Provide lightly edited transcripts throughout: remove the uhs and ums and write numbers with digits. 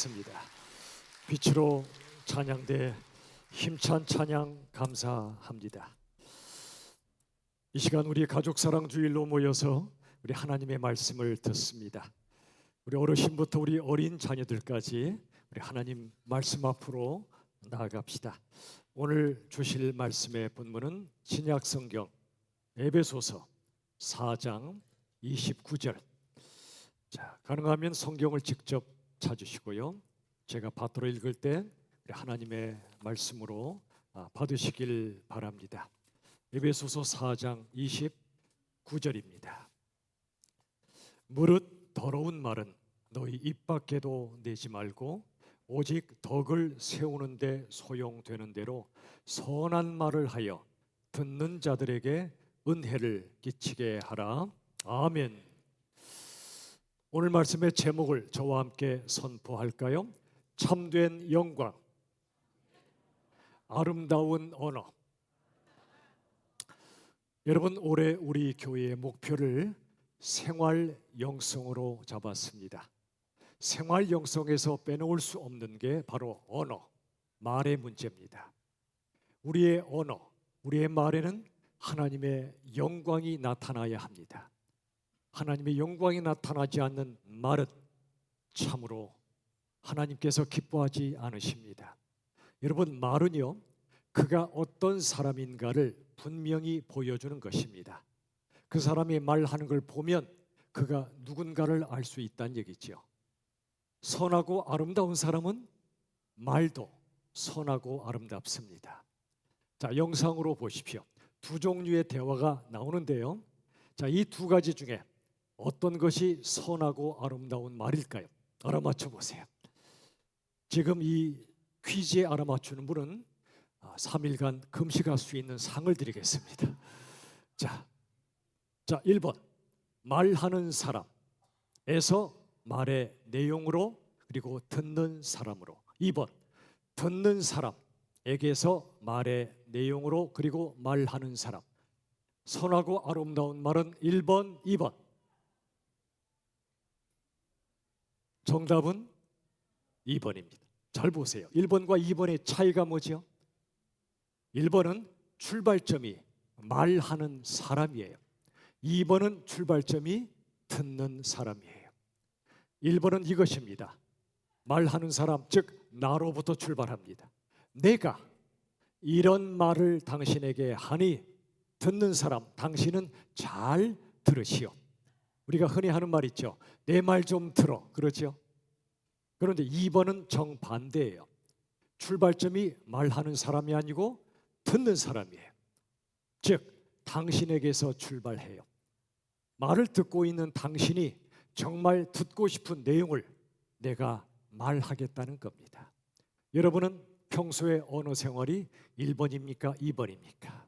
기도하겠습니다. 빛으로 찬양대 힘찬 찬양 감사합니다. 이 시간 우리 가족사랑 주일로 모여서 우리 하나님의 말씀을 듣습니다. 우리 어르신부터 우리 어린 자녀들까지 우리 하나님 말씀 앞으로 나아갑시다. 오늘 주실 말씀의 본문은 신약성경 에베소서 4장 29절. 자, 가능하면 성경을 직접 찾으시고요. 제가 받들어 읽을 때 하나님의 말씀으로 받으시길 바랍니다. 에베소서 4장 29절입니다. 무릇 더러운 말은 너희 입 밖에도 내지 말고 오직 덕을 세우는 데 소용되는 대로 선한 말을 하여 듣는 자들에게 은혜를 끼치게 하라. 아멘. 오늘 말씀의 제목을 저와 함께 선포할까요? 참된 영광, 아름다운 언어. 여러분, 올해 우리 교회의 목표를 생활 영성으로 잡았습니다. 생활 영성에서 빼놓을 수 없는 게 바로 언어, 말의 문제입니다. 우리의 언어, 우리의 말에는 하나님의 영광이 나타나야 합니다. 하나님의 영광이 나타나지 않는 말은 참으로 하나님께서 기뻐하지 않으십니다. 여러분, 말은요, 그가 어떤 사람인가를 분명히 보여주는 것입니다. 그 사람이 말하는 걸 보면 그가 누군가를 알 수 있다는 얘기죠. 선하고 아름다운 사람은 말도 선하고 아름답습니다. 자, 영상으로 보십시오. 두 종류의 대화가 나오는데요. 자, 이 두 가지 중에 어떤 것이 선하고 아름다운 말일까요? 알아맞혀 보세요. 지금 이 퀴즈에 알아맞추는 분은 3일간 금식할 수 있는 상을 드리겠습니다. 자, 1번 말하는 사람에서 말의 내용으로 그리고 듣는 사람으로. 2번 듣는 사람에게서 말의 내용으로 그리고 말하는 사람. 선하고 아름다운 말은 1번, 2번. 정답은 2번입니다. 잘 보세요. 1번과 2번의 차이가 뭐죠? 1번은 출발점이 말하는 사람이에요. 2번은 출발점이 듣는 사람이에요. 1번은 이것입니다. 말하는 사람, 즉 나로부터 출발합니다. 내가 이런 말을 당신에게 하니 듣는 사람, 당신은 잘 들으시오. 우리가 흔히 하는 말 있죠. 내 말 좀 들어. 그렇죠? 그런데 2번은 정반대예요. 출발점이 말하는 사람이 아니고 듣는 사람이에요. 즉 당신에게서 출발해요. 말을 듣고 있는 당신이 정말 듣고 싶은 내용을 내가 말하겠다는 겁니다. 여러분은 평소에 언어 생활이 1번입니까? 2번입니까?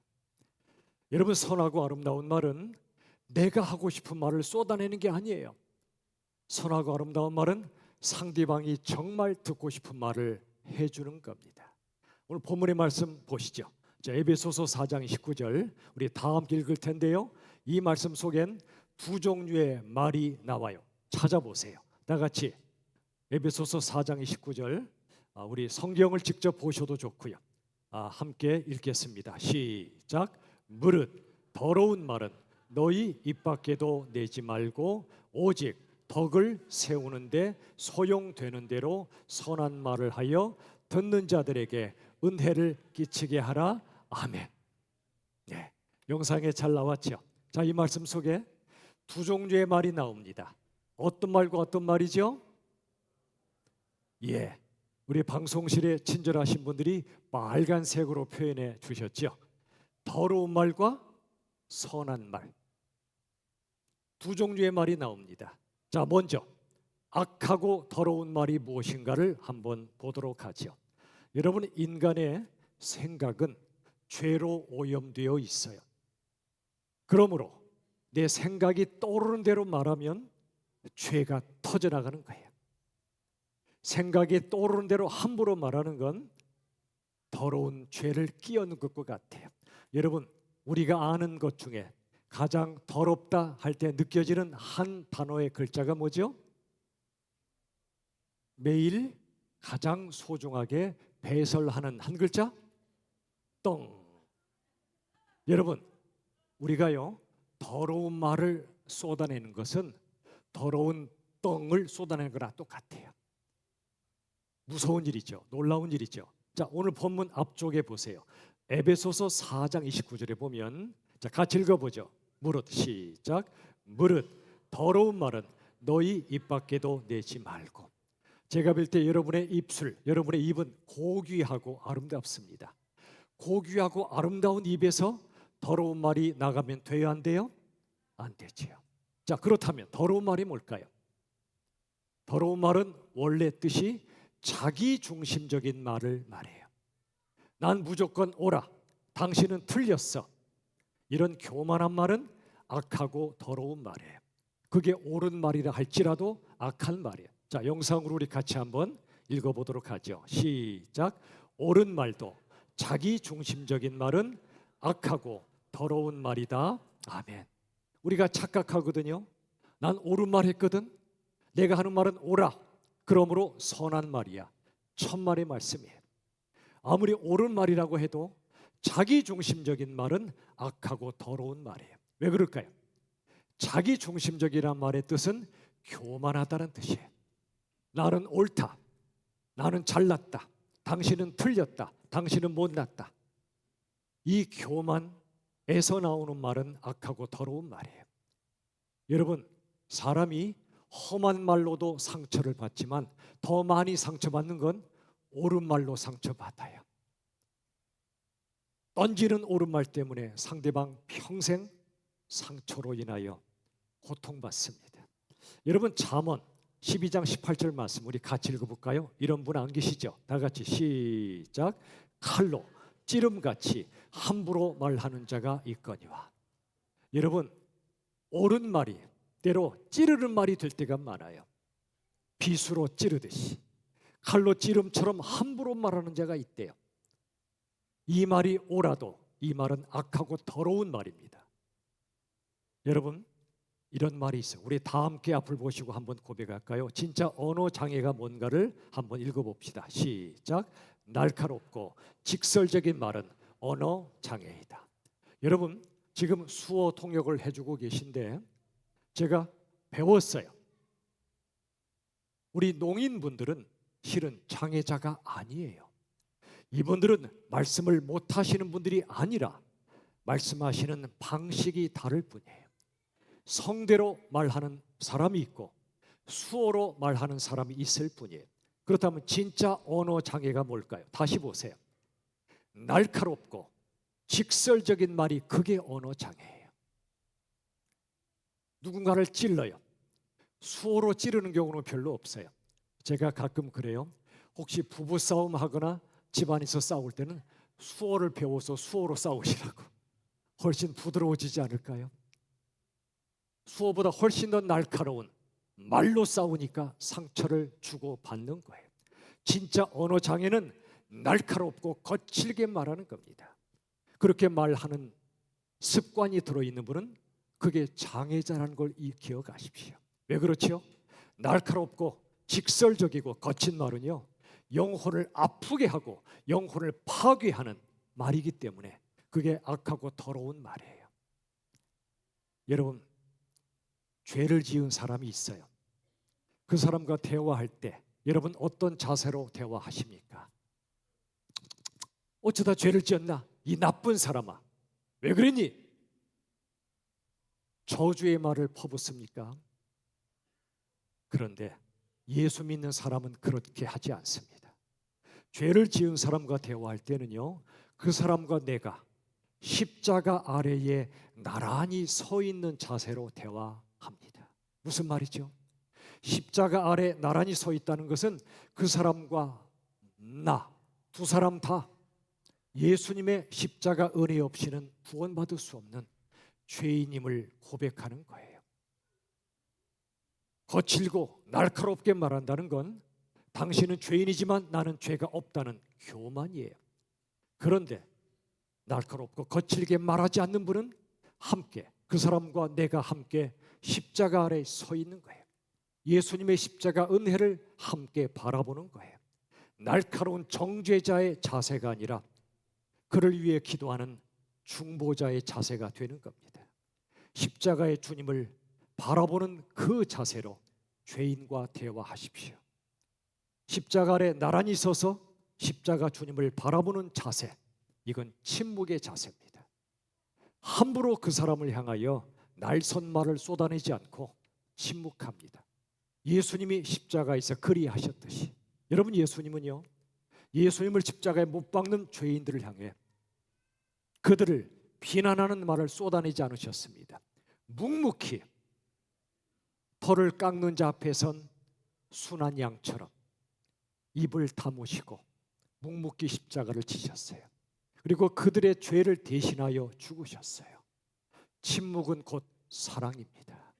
여러분, 선하고 아름다운 말은 내가 하고 싶은 말을 쏟아내는 게 아니에요. 선하고 아름다운 말은 상대방이 정말 듣고 싶은 말을 해주는 겁니다. 오늘 본문의 말씀 보시죠. 자, 에베소서 4장 19절 우리 다 함께 읽을 텐데요. 이 말씀 속엔 두 종류의 말이 나와요. 찾아보세요. 다 같이 에베소서 4장 29절 우리 성경을 직접 보셔도 좋고요. 함께 읽겠습니다. 시작. 무릇 더러운 말은 너희 입 밖에도 내지 말고 오직 덕을 세우는데 소용되는 대로 선한 말을 하여 듣는 자들에게 은혜를 끼치게 하라. 아멘. 네, 영상에 잘 나왔죠. 자, 이 말씀 속에 두 종류의 말이 나옵니다. 어떤 말과 어떤 말이죠? 예, 우리 방송실에 친절하신 분들이 빨간색으로 표현해 주셨죠. 더러운 말과 선한 말. 두 종류의 말이 나옵니다. 자, 먼저 악하고 더러운 말이 무엇인가를 한번 보도록 하죠. 여러분, 인간의 생각은 죄로 오염되어 있어요. 그러므로 내 생각이 떠오르는 대로 말하면 죄가 터져나가는 거예요. 생각이 떠오르는 대로 함부로 말하는 건 더러운 죄를 끼얹는 것과 같아요. 여러분, 우리가 아는 것 중에 가장 더럽다 할 때 느껴지는 한 단어의 글자가 뭐죠? 매일 가장 소중하게 배설하는 한 글자 똥. 여러분, 우리가요 더러운 말을 쏟아내는 것은 더러운 똥을 쏟아내는 거랑 똑같아요. 무서운 일이죠. 놀라운 일이죠. 자, 오늘 본문 앞쪽에 보세요. 에베소서 4장 29절에 보면, 자, 같이 읽어보죠. 무릇, 시작. 무릇 더러운 말은 너희 입 밖에도 내지 말고. 제가 볼 때 여러분의 입술, 여러분의 입은 고귀하고 아름답습니다. 고귀하고 아름다운 입에서 더러운 말이 나가면 돼요, 안 돼요? 안 되지요. 자, 그렇다면 더러운 말이 뭘까요? 더러운 말은 원래 뜻이 자기 중심적인 말을 말해요. 난 무조건 옳아, 당신은 틀렸어. 이런 교만한 말은 악하고 더러운 말이에요. 그게 옳은 말이라 할지라도 악한 말이에요. 자, 영상으로 우리 같이 한번 읽어보도록 하죠. 시작. 옳은 말도 자기 중심적인 말은 악하고 더러운 말이다. 아멘. 우리가 착각하거든요. 난 옳은 말 했거든. 내가 하는 말은 옳아. 그러므로 선한 말이야. 천만의 말씀이에요. 아무리 옳은 말이라고 해도 자기 중심적인 말은 악하고 더러운 말이에요. 왜 그럴까요? 자기 중심적이란 말의 뜻은 교만하다는 뜻이에요. 나는 옳다. 나는 잘났다. 당신은 틀렸다. 당신은 못났다. 이 교만에서 나오는 말은 악하고 더러운 말이에요. 여러분, 사람이 험한 말로도 상처를 받지만 더 많이 상처받는 건 옳은 말로 상처받아요. 던지는 옳은 말 때문에 상대방 평생 상처로 인하여 고통받습니다. 여러분, 잠언 12장 18절 말씀 우리 같이 읽어볼까요? 이런 분 안 계시죠? 다 같이 시작. 칼로 찌름같이 함부로 말하는 자가 있거니와. 여러분, 옳은 말이 때로 찌르는 말이 될 때가 많아요. 빗으로 찌르듯이 칼로 찌름처럼 함부로 말하는 자가 있대요. 이 말이 옳아도 이 말은 악하고 더러운 말입니다. 여러분, 이런 말이 있어요. 우리 다 함께 앞을 보시고 한번 고백할까요? 진짜 언어 장애가 뭔가를 한번 읽어봅시다. 시작. 날카롭고 직설적인 말은 언어 장애이다. 여러분, 지금 수어 통역을 해주고 계신데 제가 배웠어요. 우리 농인분들은 실은 장애자가 아니에요. 이분들은 말씀을 못하시는 분들이 아니라 말씀하시는 방식이 다를 뿐이에요. 성대로 말하는 사람이 있고 수어로 말하는 사람이 있을 뿐이에요. 그렇다면 진짜 언어 장애가 뭘까요? 다시 보세요. 날카롭고 직설적인 말이 그게 언어 장애예요. 누군가를 찔러요. 수어로 찌르는 경우는 별로 없어요. 제가 가끔 그래요. 혹시 부부싸움 하거나 집안에서 싸울 때는 수어를 배워서 수어로 싸우시라고. 훨씬 부드러워지지 않을까요? 수어보다 훨씬 더 날카로운 말로 싸우니까 상처를 주고 받는 거예요. 진짜 언어 장애는 날카롭고 거칠게 말하는 겁니다. 그렇게 말하는 습관이 들어있는 분은 그게 장애자라는 걸 기억하십시오. 왜 그렇지요? 날카롭고 직설적이고 거친 말은요, 영혼을 아프게 하고 영혼을 파괴하는 말이기 때문에 그게 악하고 더러운 말이에요. 여러분, 죄를 지은 사람이 있어요. 그 사람과 대화할 때 여러분 어떤 자세로 대화하십니까? 어쩌다 죄를 지었나? 이 나쁜 사람아, 왜 그랬니? 저주의 말을 퍼붓습니까? 그런데 예수 믿는 사람은 그렇게 하지 않습니다. 죄를 지은 사람과 대화할 때는요, 그 사람과 내가 십자가 아래에 나란히 서 있는 자세로 대화합니다. 무슨 말이죠? 십자가 아래 나란히 서 있다는 것은 그 사람과 나 두 사람 다 예수님의 십자가 은혜 없이는 구원받을 수 없는 죄인임을 고백하는 거예요. 거칠고 날카롭게 말한다는 건 당신은 죄인이지만 나는 죄가 없다는 교만이에요. 그런데 날카롭고 거칠게 말하지 않는 분은 함께, 그 사람과 내가 함께 십자가 아래에 서 있는 거예요. 예수님의 십자가 은혜를 함께 바라보는 거예요. 날카로운 정죄자의 자세가 아니라 그를 위해 기도하는 중보자의 자세가 되는 겁니다. 십자가의 주님을 바라보는 그 자세로 죄인과 대화하십시오. 십자가 아래 나란히 서서 십자가 주님을 바라보는 자세, 이건 침묵의 자세입니다. 함부로 그 사람을 향하여 날선 말을 쏟아내지 않고 침묵합니다. 예수님이 십자가에서 그리하셨듯이. 여러분, 예수님은요, 예수님을 십자가에 못 박는 죄인들을 향해 그들을 비난하는 말을 쏟아내지 않으셨습니다. 묵묵히 털을 깎는 자 앞에 선 순한 양처럼 입을 다무시고 묵묵히 십자가를 지셨어요. 그리고 그들의 죄를 대신하여 죽으셨어요. 침묵은 곧 사랑입니다.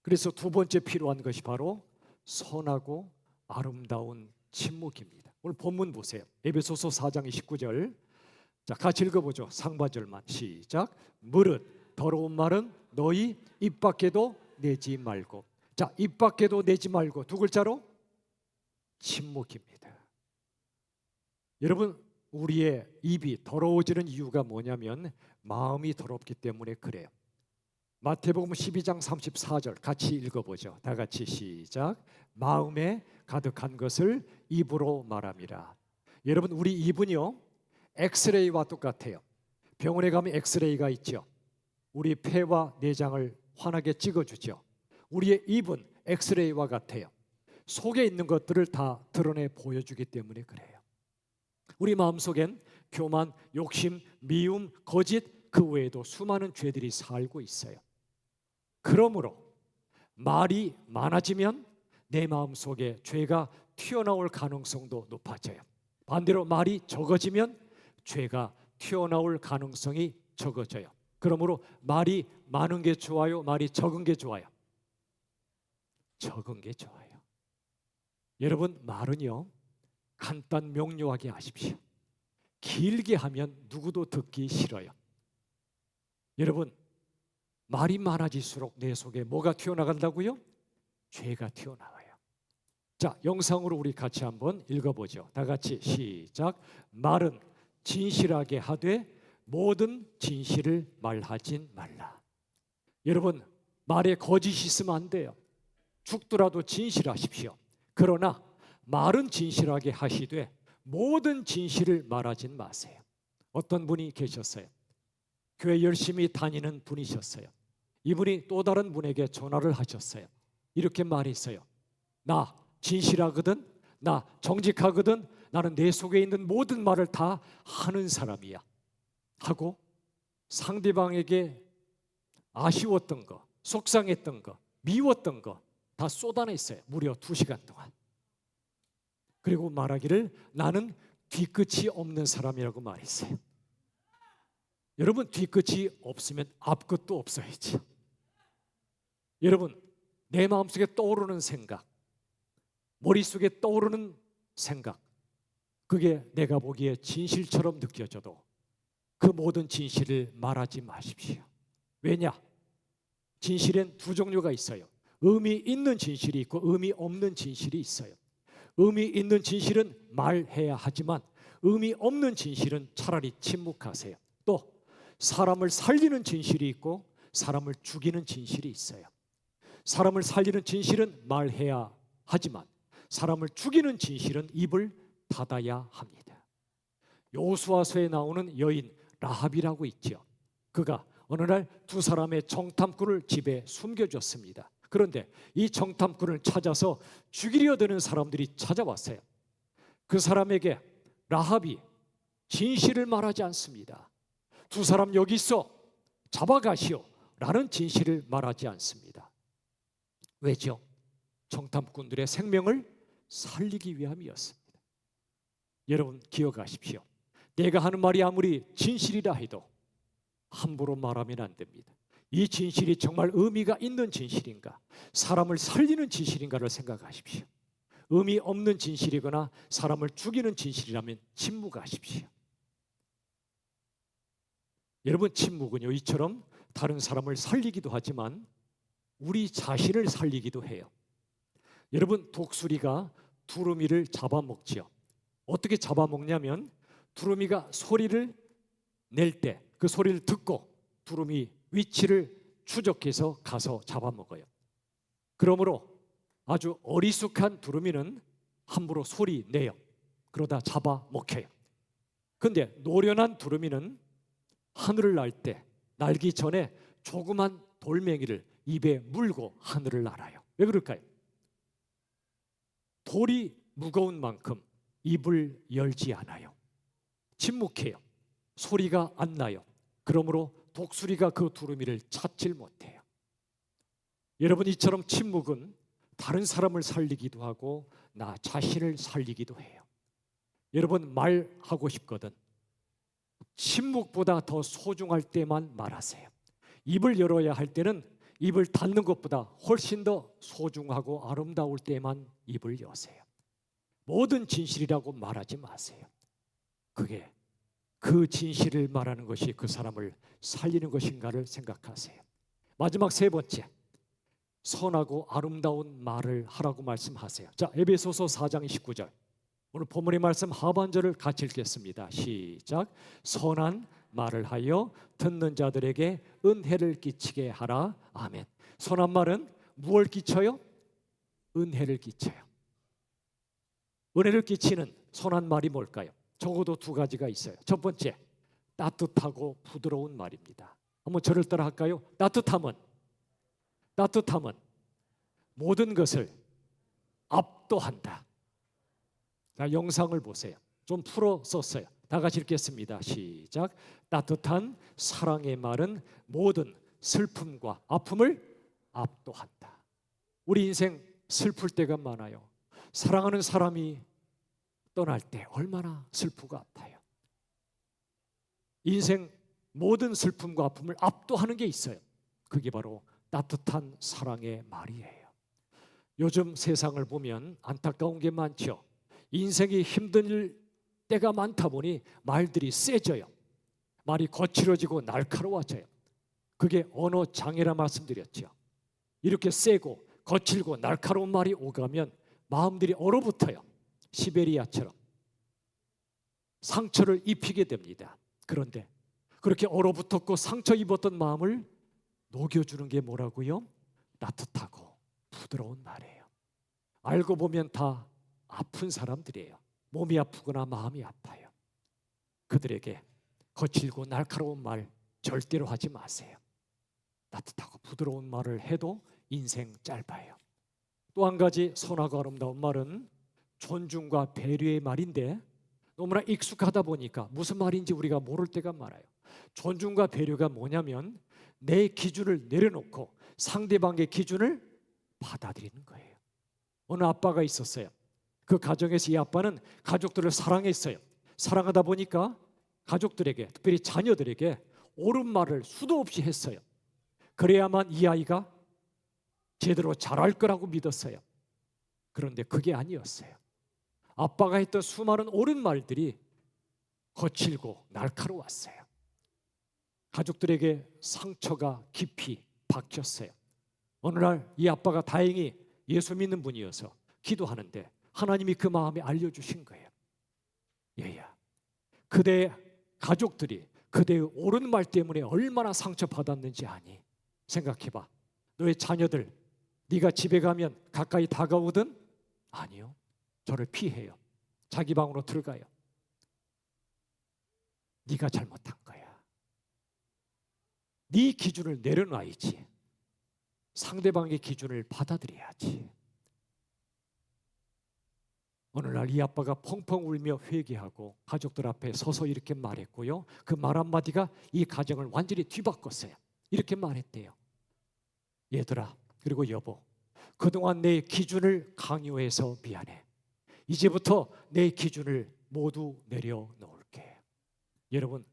그래서 두 번째 필요한 것이 바로 선하고 아름다운 침묵입니다. 오늘 본문 보세요. 에베소서 4장 29절. 자, 같이 읽어보죠. 상반절만 시작. 무릇 더러운 말은 너희 입 밖에도 내지 말고. 자, 입 밖에도 내지 말고 두 글자로 침묵입니다. 여러분, 우리의 입이 더러워지는 이유가 뭐냐면 마음이 더럽기 때문에 그래요. 마태복음 12장 34절 같이 읽어보죠. 다 같이 시작. 마음에 가득한 것을 입으로 말함이라. 여러분, 우리 입은요 엑스레이와 똑같아요. 병원에 가면 엑스레이가 있죠. 우리 폐와 내장을 환하게 찍어주죠. 우리의 입은 엑스레이와 같아요. 속에 있는 것들을 다 드러내 보여주기 때문에 그래요. 우리 마음속엔 교만, 욕심, 미움, 거짓, 그 외에도 수많은 죄들이 살고 있어요. 그러므로 말이 많아지면 내 마음속에 죄가 튀어나올 가능성도 높아져요. 반대로 말이 적어지면 죄가 튀어나올 가능성이 적어져요. 그러므로 말이 많은 게 좋아요? 말이 적은 게 좋아요? 적은 게 좋아요. 여러분, 말은요 간단 명료하게 하십시오. 길게 하면 누구도 듣기 싫어요. 여러분, 말이 많아질수록 내 속에 뭐가 튀어나간다고요? 죄가 튀어나와요. 자, 영상으로 우리 같이 한번 읽어보죠. 다 같이 시작. 말은 진실하게 하되 모든 진실을 말하진 말라. 여러분, 말에 거짓이 있으면 안 돼요. 죽더라도 진실하십시오. 그러나 말은 진실하게 하시되 모든 진실을 말하진 마세요. 어떤 분이 계셨어요. 교회 열심히 다니는 분이셨어요. 이분이 또 다른 분에게 전화를 하셨어요. 이렇게 말했어요. 나 진실하거든, 나 정직하거든, 나는 내 속에 있는 모든 말을 다 하는 사람이야 하고 상대방에게 아쉬웠던 거, 속상했던 거, 미웠던 거 다 쏟아냈어요. 무려 2시간 동안. 그리고 말하기를 나는 뒤끝이 없는 사람이라고 말했어요. 여러분, 뒤끝이 없으면 앞끝도 없어야죠. 여러분, 내 마음속에 떠오르는 생각, 머릿속에 떠오르는 생각, 그게 내가 보기에 진실처럼 느껴져도 그 모든 진실을 말하지 마십시오. 왜냐? 진실엔 두 종류가 있어요. 의미 있는 진실이 있고 의미 없는 진실이 있어요. 의미 있는 진실은 말해야 하지만 의미 없는 진실은 차라리 침묵하세요. 또 사람을 살리는 진실이 있고 사람을 죽이는 진실이 있어요. 사람을 살리는 진실은 말해야 하지만 사람을 죽이는 진실은 입을 닫아야 합니다. 여호수아서에 나오는 여인 라합이라고 있죠. 그가 어느 날 2 사람의 정탐꾼을 집에 숨겨줬습니다. 그런데 이 정탐꾼을 찾아서 죽이려 드는 사람들이 찾아왔어요. 그 사람에게 라합이 진실을 말하지 않습니다. 2 사람 여기 있어, 잡아가시오 라는 진실을 말하지 않습니다. 왜죠? 정탐꾼들의 생명을 살리기 위함이었습니다. 여러분, 기억하십시오. 내가 하는 말이 아무리 진실이라 해도 함부로 말하면 안 됩니다. 이 진실이 정말 의미가 있는 진실인가, 사람을 살리는 진실인가를 생각하십시오. 의미 없는 진실이거나 사람을 죽이는 진실이라면 침묵하십시오. 여러분, 침묵은요 이처럼 다른 사람을 살리기도 하지만 우리 자신을 살리기도 해요. 여러분, 독수리가 두루미를 잡아먹지요. 어떻게 잡아먹냐면 두루미가 소리를 낼 때 그 소리를 듣고 두루미 위치를 추적해서 가서 잡아먹어요. 그러므로 아주 어리숙한 두루미는 함부로 소리 내요. 그러다 잡아먹혀요. 근데 노련한 두루미는 하늘을 날 때 날기 전에 조그만 돌멩이를 입에 물고 하늘을 날아요. 왜 그럴까요? 돌이 무거운 만큼 입을 열지 않아요. 침묵해요. 소리가 안 나요. 그러므로 독수리가 그 두루미를 찾질 못해요. 여러분, 이처럼 침묵은 다른 사람을 살리기도 하고 나 자신을 살리기도 해요. 여러분, 말하고 싶거든 침묵보다 더 소중할 때만 말하세요. 입을 열어야 할 때는 입을 닫는 것보다 훨씬 더 소중하고 아름다울 때만 입을 여세요. 모든 진실이라고 말하지 마세요. 그게 그 진실을 말하는 것이 그 사람을 살리는 것인가를 생각하세요. 마지막 세 번째, 선하고 아름다운 말을 하라고 말씀하세요. 자, 에베소서 4장 19절. 오늘 본문의 말씀 하반절을 같이 읽겠습니다. 시작. 선한 말을 하여 듣는 자들에게 은혜를 끼치게 하라. 아멘. 선한 말은 무엇을 끼쳐요? 은혜를 끼쳐요. 은혜를 끼치는 선한 말이 뭘까요? 적어도 두 가지가 있어요. 첫 번째, 따뜻하고 부드러운 말입니다. 한번 저를 따라 할까요? 따뜻함은 모든 것을 압도한다. 자, 영상을 보세요. 좀 풀어 썼어요. 다 같이 읽겠습니다. 시작. 따뜻한 사랑의 말은 모든 슬픔과 아픔을 압도한다. 우리 인생 슬플 때가 많아요. 사랑하는 사람이 떠날 때 얼마나 슬프고 아파요. 인생 모든 슬픔과 아픔을 압도하는 게 있어요. 그게 바로 따뜻한 사랑의 말이에요. 요즘 세상을 보면 안타까운 게 많죠. 인생이 힘든 때가 많다 보니 말들이 세져요. 말이 거칠어지고 날카로워져요. 그게 언어 장애라 말씀드렸죠. 이렇게 세고 거칠고 날카로운 말이 오가면 마음들이 얼어붙어요. 시베리아처럼 상처를 입히게 됩니다. 그런데 그렇게 얼어붙었고 상처 입었던 마음을 녹여주는 게 뭐라고요? 따뜻하고 부드러운 말이에요. 알고 보면 다 아픈 사람들이에요. 몸이 아프거나 마음이 아파요. 그들에게 거칠고 날카로운 말 절대로 하지 마세요. 따뜻하고 부드러운 말을 해도 인생 짧아요. 또 한 가지 선하고 아름다운 말은 존중과 배려의 말인데 너무나 익숙하다 보니까 무슨 말인지 우리가 모를 때가 많아요. 존중과 배려가 뭐냐면 내 기준을 내려놓고 상대방의 기준을 받아들이는 거예요. 어느 아빠가 있었어요. 그 가정에서 이 아빠는 가족들을 사랑했어요. 사랑하다 보니까 가족들에게, 특별히 자녀들에게 옳은 말을 수도 없이 했어요. 그래야만 이 아이가 제대로 잘할 거라고 믿었어요. 그런데 그게 아니었어요. 아빠가 했던 수많은 옳은 말들이 거칠고 날카로웠어요. 가족들에게 상처가 깊이 박혔어요. 어느 날 이 아빠가 다행히 예수 믿는 분이어서 기도하는데 하나님이 그 마음에 알려주신 거예요. 얘야, 그대의 가족들이 그대의 옳은 말 때문에 얼마나 상처받았는지 아니? 생각해봐. 너의 자녀들 네가 집에 가면 가까이 다가오든? 아니요, 저를 피해요. 자기 방으로 들어가요. 네가 잘못한 거야. 네 기준을 내려놔야지. 상대방의 기준을 받아들여야지. 어느 날 이 아빠가 펑펑 울며 회개하고 가족들 앞에 서서 이렇게 말했고요. 그 말 한마디가 이 가정을 완전히 뒤바꿨어요. 이렇게 말했대요. 얘들아, 그리고 여보, 그동안 내 기준을 강요해서 미안해. 이제부터 내 기준을 모두 내려놓을게. 여러분,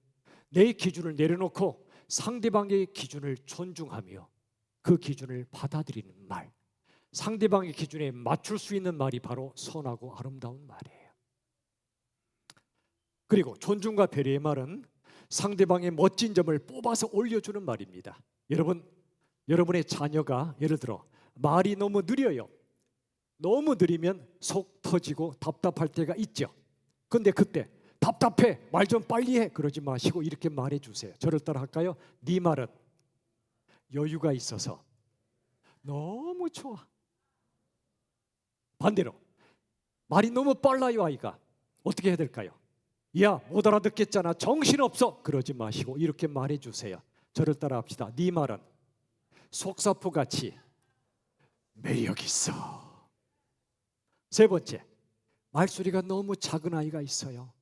내 기준을 내려놓고 상대방의 기준을 존중하며 그 기준을 받아들이는 말, 상대방의 기준에 맞출 수 있는 말이 바로 선하고 아름다운 말이에요. 그리고 존중과 배려의 말은 상대방의 멋진 점을 뽑아서 올려주는 말입니다. 여러분의 자녀가 예를 들어 말이 너무 느려요. 너무 느리면 속 터지고 답답할 때가 있죠. 근데 그때 답답해, 말 좀 빨리 해, 그러지 마시고 이렇게 말해 주세요. 저를 따라 할까요? 네 말은 여유가 있어서 너무 좋아. 반대로 말이 너무 빨라요. 아이가 어떻게 해야 될까요? 야, 못 알아듣겠잖아, 정신없어, 그러지 마시고 이렇게 말해 주세요. 저를 따라 합시다. 네 말은 속사포같이 매력 있어. 세 번째, 말소리가 너무 작은 아이가 있어요.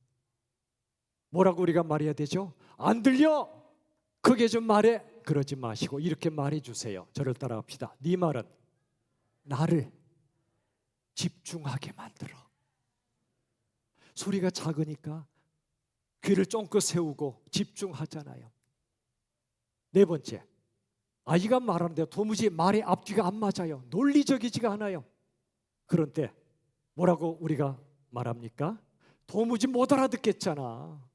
뭐라고 우리가 말해야 되죠? 안 들려, 크게 좀 말해, 그러지 마시고 이렇게 말해 주세요. 저를 따라 합시다. 네 말은 나를 집중하게 만들어. 소리가 작으니까 귀를 쫑긋 세우고 집중하잖아요. 네 번째, 아이가 말하는데 도무지 말의 앞뒤가 안 맞아요. 논리적이지가 않아요. 그런 때 뭐라고 우리가 말합니까? 도무지 못 알아듣겠잖아.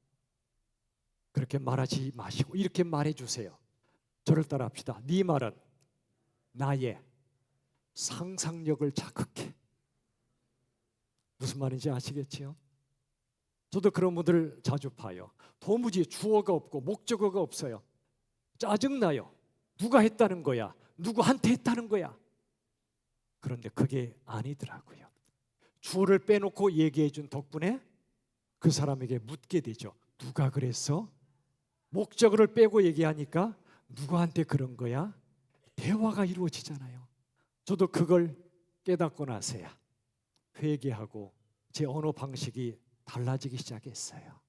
그렇게 말하지 마시고 이렇게 말해 주세요. 저를 따라 합시다. 네 말은 나의 상상력을 자극해. 무슨 말인지 아시겠지요? 저도 그런 분들 자주 봐요. 도무지 주어가 없고 목적어가 없어요. 짜증나요. 누가 했다는 거야? 누구한테 했다는 거야? 그런데 그게 아니더라고요. 주어를 빼놓고 얘기해 준 덕분에 그 사람에게 묻게 되죠. 누가 그랬어? 목적어를 빼고 얘기하니까 누구한테 그런 거야? 대화가 이루어지잖아요. 저도 그걸 깨닫고 나서야 회개하고 제 언어 방식이 달라지기 시작했어요.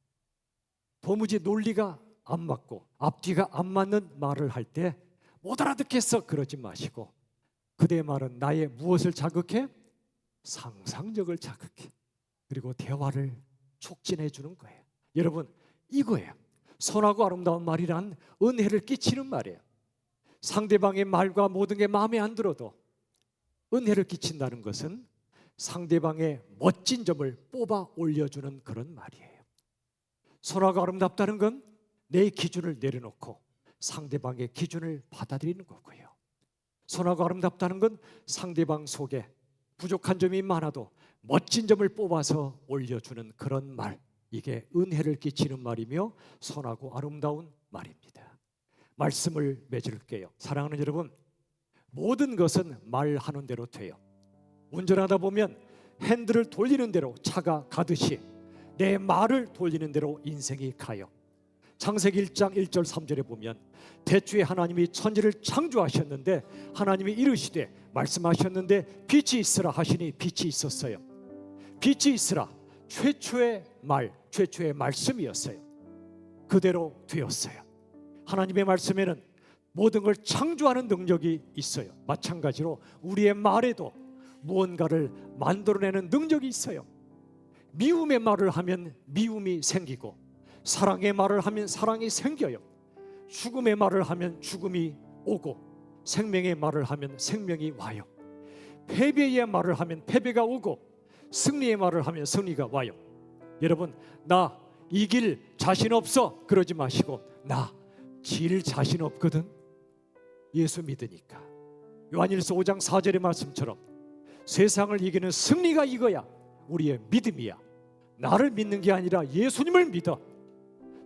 도무지 논리가 안 맞고 앞뒤가 안 맞는 말을 할 때 못 알아듣겠어, 그러지 마시고 그대의 말은 나의 무엇을 자극해? 상상력을 자극해. 그리고 대화를 촉진해 주는 거예요. 여러분, 이거예요. 선하고 아름다운 말이란 은혜를 끼치는 말이에요. 상대방의 말과 모든 게 마음에 안 들어도 은혜를 끼친다는 것은 상대방의 멋진 점을 뽑아 올려주는 그런 말이에요. 선하고 아름답다는 건 내 기준을 내려놓고 상대방의 기준을 받아들이는 거고요. 선하고 아름답다는 건 상대방 속에 부족한 점이 많아도 멋진 점을 뽑아서 올려주는 그런 말, 이게 은혜를 끼치는 말이며 선하고 아름다운 말입니다. 말씀을 맺을게요. 사랑하는 여러분, 모든 것은 말하는 대로 돼요. 운전하다 보면 핸들을 돌리는 대로 차가 가듯이 내 말을 돌리는 대로 인생이 가요. 창세기 1장 1절 3절에 보면 태초에 하나님이 천지를 창조하셨는데 하나님이 이르시되 말씀하셨는데 빛이 있으라 하시니 빛이 있었어요. 빛이 있으라, 최초의 말, 최초의 말씀이었어요. 그대로 되었어요. 하나님의 말씀에는 모든 걸 창조하는 능력이 있어요. 마찬가지로 우리의 말에도 무언가를 만들어내는 능력이 있어요. 미움의 말을 하면 미움이 생기고 사랑의 말을 하면 사랑이 생겨요. 죽음의 말을 하면 죽음이 오고 생명의 말을 하면 생명이 와요. 패배의 말을 하면 패배가 오고 승리의 말을 하면 승리가 와요. 여러분, 나 이길 자신 없어, 그러지 마시고 나 질 자신 없거든. 예수 믿으니까. 요한일서 5장 4절의 말씀처럼 세상을 이기는 승리가 이거야. 우리의 믿음이야. 나를 믿는 게 아니라 예수님을 믿어.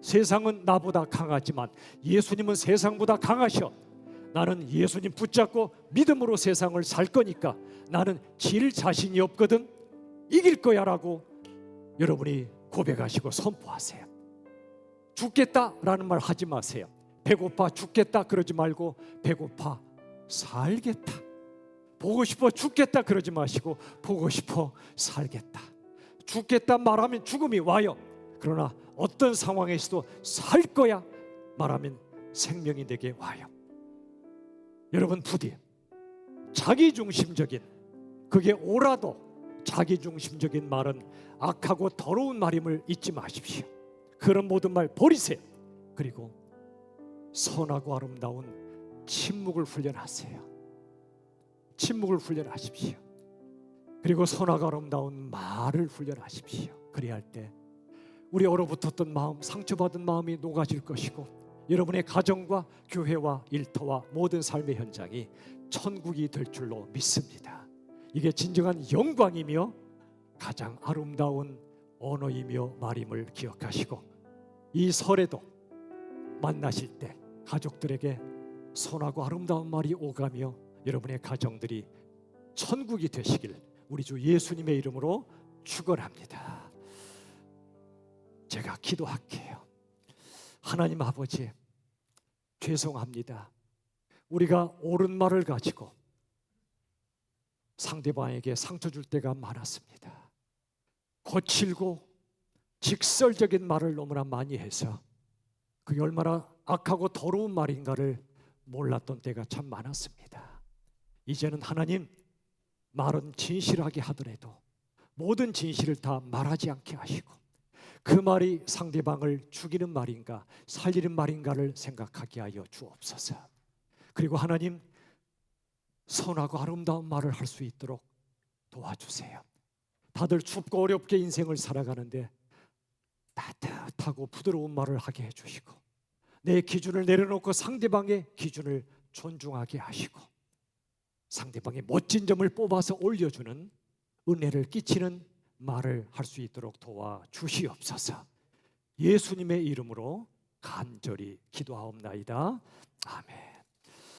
세상은 나보다 강하지만 예수님은 세상보다 강하셔. 나는 예수님 붙잡고 믿음으로 세상을 살 거니까 나는 질 자신이 없거든. 이길 거야 라고 여러분이 고백하시고 선포하세요. 죽겠다라는 말 하지 마세요. 배고파 죽겠다 그러지 말고 배고파 살겠다. 보고 싶어 죽겠다 그러지 마시고 보고 싶어 살겠다. 죽겠다 말하면 죽음이 와요. 그러나 어떤 상황에서도 살 거야 말하면 생명이 내게 와요. 여러분, 부디 자기중심적인, 그게 옳아도 자기중심적인 말은 악하고 더러운 말임을 잊지 마십시오. 그런 모든 말 버리세요. 그리고 선하고 아름다운 침묵을 훈련하세요. 침묵을 훈련하십시오. 그리고 선하고 아름다운 말을 훈련하십시오. 그래야 할 때 우리 얼어붙었던 마음, 상처받은 마음이 녹아질 것이고 여러분의 가정과 교회와 일터와 모든 삶의 현장이 천국이 될 줄로 믿습니다. 이게 진정한 영광이며 가장 아름다운 언어이며 말임을 기억하시고 이 설에도 만나실 때 가족들에게 선하고 아름다운 말이 오가며 여러분의 가정들이 천국이 되시길 우리 주 예수님의 이름으로 축원합니다. 제가 기도할게요. 하나님 아버지, 죄송합니다. 우리가 옳은 말을 가지고 상대방에게 상처 줄 때가 많았습니다. 거칠고 직설적인 말을 너무나 많이 해서 그게 얼마나 악하고 더러운 말인가를 몰랐던 때가 참 많았습니다. 이제는 하나님, 말은 진실하게 하더라도 모든 진실을 다 말하지 않게 하시고 그 말이 상대방을 죽이는 말인가 살리는 말인가를 생각하게 하여 주옵소서. 그리고 하나님, 선하고 아름다운 말을 할 수 있도록 도와주세요. 다들 춥고 어렵게 인생을 살아가는데 따뜻하고 부드러운 말을 하게 해주시고 내 기준을 내려놓고 상대방의 기준을 존중하게 하시고 상대방의 멋진 점을 뽑아서 올려주는 은혜를 끼치는 말을 할 수 있도록 도와주시옵소서. 예수님의 이름으로 간절히 기도하옵나이다. 아멘.